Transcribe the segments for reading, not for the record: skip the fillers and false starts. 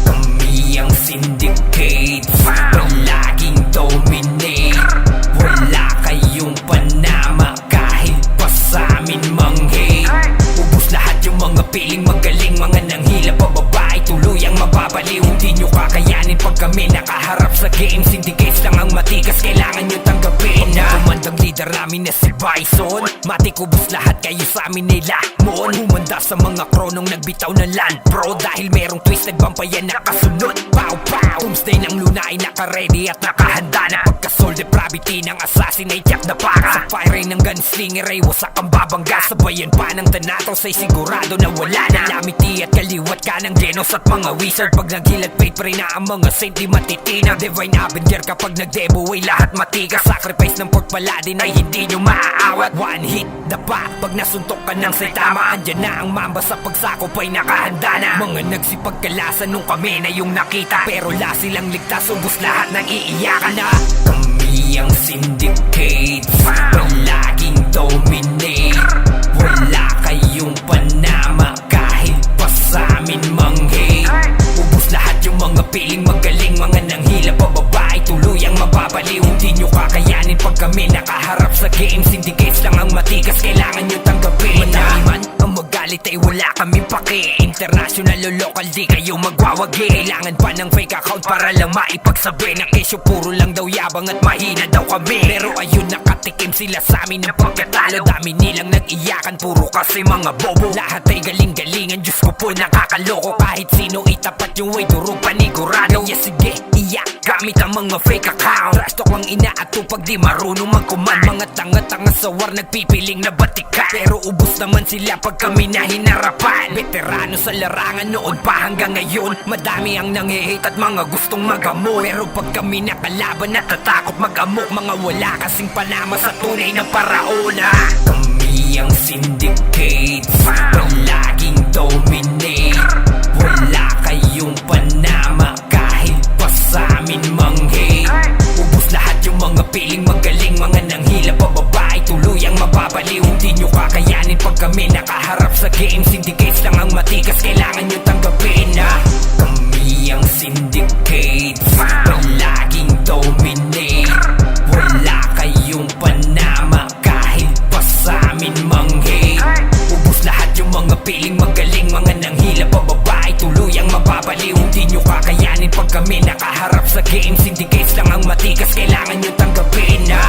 Kami ang syndicate, laging dominate. Wala kayong panama kahit pa sa amin mang-hate. Ubus lahat yung mga piling magaling, mga nanghila pababae tuluyang mababaliw. Hindi nyo kakayanin pag kami nakaharap sa game. Syndicates lang ang matigas, kailangan nyo tanggapin. Kumandang leader namin na si Bison, matik ubus lahat kayo sa amin nila mon. Humanda sa mga kronong nagbitaw ng land bro, dahil merong twisted vampire nakasunod. Pow pow, Doomsday ng Luna ay naka-ready at nakahanda na. Pagka-soul depravity ng assassinate yak na para sa fire ng gunslinger ay wasak ang babangga. Sabayan pa ng Thanatos ay sigurado na wala na. Lamiti at kaliwat ka ng Genos at mga wizard. Pag naghilat faith pa rin na ang mga saint di matitinag. Divine Avenger kapag nagdebo ay lahat matigas. Sacrifice ng pork paladin ay hindi nyo maaawat. One hit dapa pag nasuntok ka ng Saitama. Andyan na ang mamba sa pagsakop ay nakahanda na. Mga nagsipagkalasan nung kami na yung nakita, pero la silang ligtas, ubus lahat ng iiyakan na. Kami ang syndicate, laging dominate. Wala kayong panama kahit pa sa amin mang-hate. Ubus lahat yung mga piling magaling, mga nanghila pababae tuluyang mababaliw. Hindi nyo kakayanin pag kami nakaharap sa game. Syndicates lang ang matigas, kailangan nyo tanggapin. Manami man ang magalit ay wala kaming paki. International o local di kayo magwawagi. Kailangan pa ng fake account para lang maipagsabi na kesyo puro lang daw yabang at mahina daw kami. Pero ayun, nakatikim sila sa amin ng pagkatalo. Dami nilang nag-iyakan, puro kasi mga bobo. Lahat ay galing-galingan, Diyos ko po nakakaloko. Kahit sino itapat yung way, durog panigurado. Yeah, sige, iyak gamit ang mga fake account. Trash talk ang inaatupag, di marunong mag-command. Mga tanga-tanga sa war, nagpipiling na batikan. Pero ubos naman sila pag kami na hinarapan. Veterano sa larangan noon pa hanggang ngayon. Madami ang nanghihate at mga gustong magamot. Pero pag kami nakalaban, natatakot mag-amok. Mga wala kasing panama sa tunay na paraona. Kami ang syndicate, laging dominate. Wala kayong panama kahit pa sa amin mang-hate. Ubus lahat yung mga piling magaling, mga nanghila pababae tuluyang mababaliw. Hindi nyo kakayanin pag kami nakaharap sa game. Syndicates lang ang matigas, kailangan nyo tanggapin na. Kami ang syndicate, laging dominate. Wala kayong panama kahit pa sa amin mang-hate. Ubus lahat yung mga piling magaling, mga nanghila pababae tuluyang mababaliw. Hindi nyo kakayanin pag kami nakaharap sa game. Syndicates lang ang matigas, kailangan nyo tanggapin na.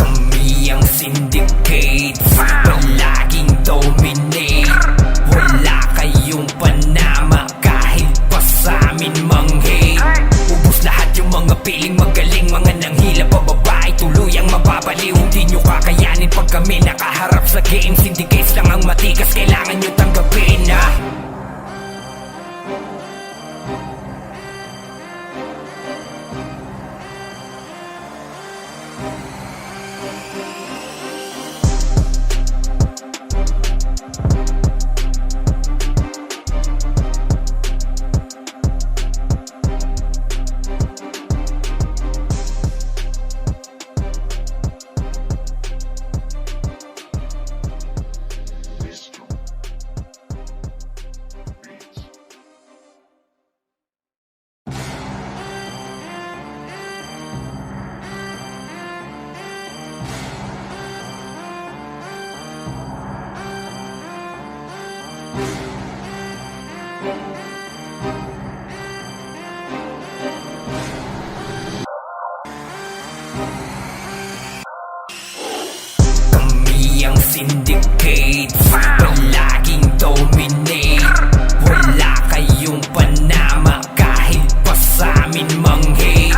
Kami ang syndicate, laging dominate. Wala kayong panama kahit pa sa amin mang-hate. Ubus lahat yung mga piling magaling, mga nanghila pababae tuluyang mababaliw. Hindi nyo kakayanin pag kami nakaharap sa game. Syndicates lang ang matigas, kailangan nyo tanggapin na. Kami ang syndicate, laging dominate. Wala kayong panama kahit pa sa amin mang-hate.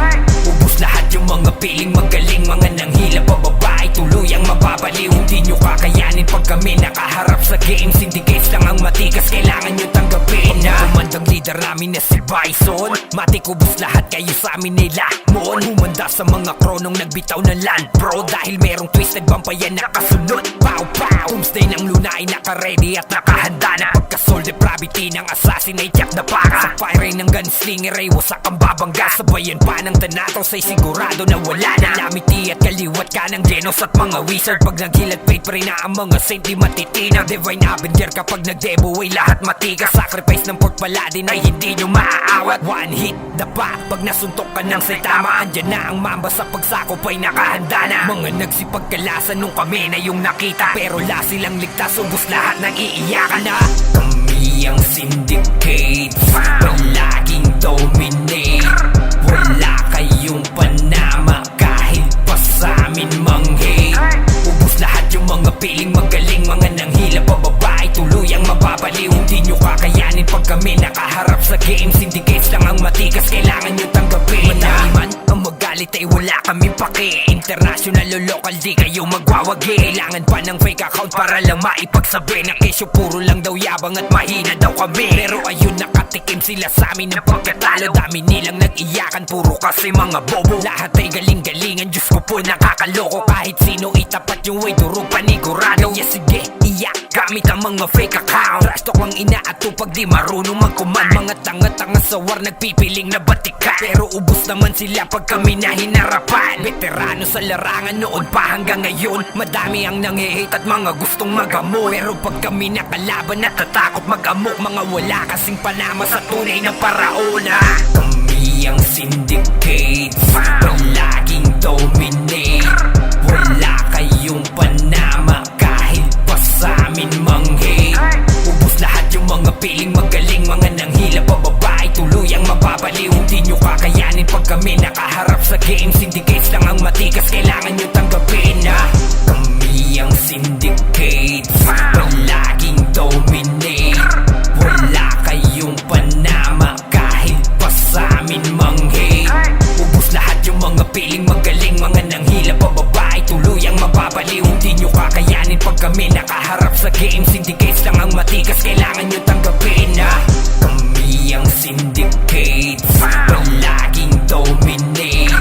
Ubus lahat yung mga piling magaling, mga nanghila pababae tuluyang mababaliw. Hindi nyo kakayanin pag kami nakaharap sa game. Syndicates lang ang matigas, kailangan nyo tanggapin na. Kumandang leader namin na si Bison, matik ubus lahat kayo sa amin nila mon. Humanda sa mga kronong nagbitaw ng land bro, dahil merong twisted vampire nakasunod. Pow pow, Doomsday ng Luna ay naka-ready at nakahanda na. Pagka-soul depravity ng assassin ay tiyak na para Sa fire ng gunslinger ay wasak ang babangga Sabayan pa ng tanatos ay sigurado na wala na Lamiti at kaliwat ka ng genos at mga wizard Pag naghilat faith pa rin na ang mga saint di matitinag Divine Avenger kapag nagdebo ay lahat matigas Sacrifice ng pork paladin ay hindi nyo maaawat One hit the pack pag nasuntok ka ng Saitama Andyan na ang mamba sa pagsakop ay nakahanda na Mga nagsipagkalasan nung kami na yung nakita Pero la silang ligtas ubos lahat ng iiyakan na Kami ang syndicate palaging dominate Wala kayong panama kahit pa sa amin mang-hate Ubus lahat yung mga piling magaling Mga nanghila pababa ay tuluyang mababaliw Hindi nyo kakayanin pag kami nakaharap sa game Syndicates lang ang matikas kailangan nyo tanggapin Madami man ang magalit ay wala kami pake International o local di kayo magwawagi Kailangan pa ng fake account para lang maipagsabi Na kesyo puro lang daw yabang at mahina daw kami Pero ayun nakatikim sila sa amin ng pagkatalo Dami nilang nag-iyakan puro kasi mga bobo Lahat ay galing-galingan Diyos ko po nakakaloko Kahit sino itapat yung way durog panigurado Yeah sige iyak gamit ang mga fake account Trash talk lang inaato pag di marunong mag-command Mga tanga-tanga sa war nagpipiling na batikan Pero ubos naman sila pag kami na hinarapan Veterano sa larangan noon pa hanggang ngayon Madami ang nanghihate at mga gustong mag-amok Pero pag kami nakalaban natatakot mag-amok Mga wala kasing panama sa tunay na paraon Kami ang syndicate palaging dominate Wala kayong panama kahit pa sa amin mang-hate Ubus lahat yung mga piling magaling Mga nanghila pababa ay tuluyang mababaliw Hindi nyo kakayanin pag kami nakaharap sa game Syndicates lang ang matikas kailangan nyo tanggapin Kami ang syndicate palaging dominate Wala kayong panama kahit pa sa amin mang-hate Ubus lahat yung mga piling magaling Mga nanghila pababa ay tuluyang mababaliw Hindi nyo kakayanin pag kami nakaharap sa game Syndicates lang ang matikas kailangan nyo tanggapin Kami ang syndicate palaging dominate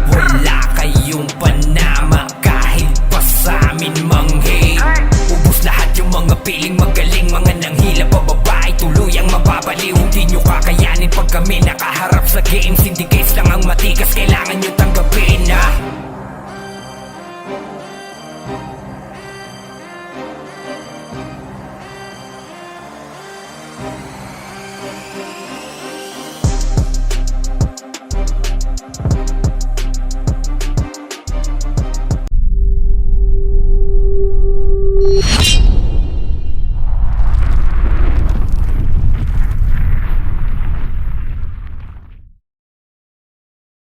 Wala kayong panama kahit pa sa amin mang-hate Ubus lahat yung mga piling magaling Mga nanghila pababa ay tuluyang mababaliw Hindi nyo kakayanin pag kami nakaharap sa game Syndicates lang ang matikas kailangan nyo tanggapin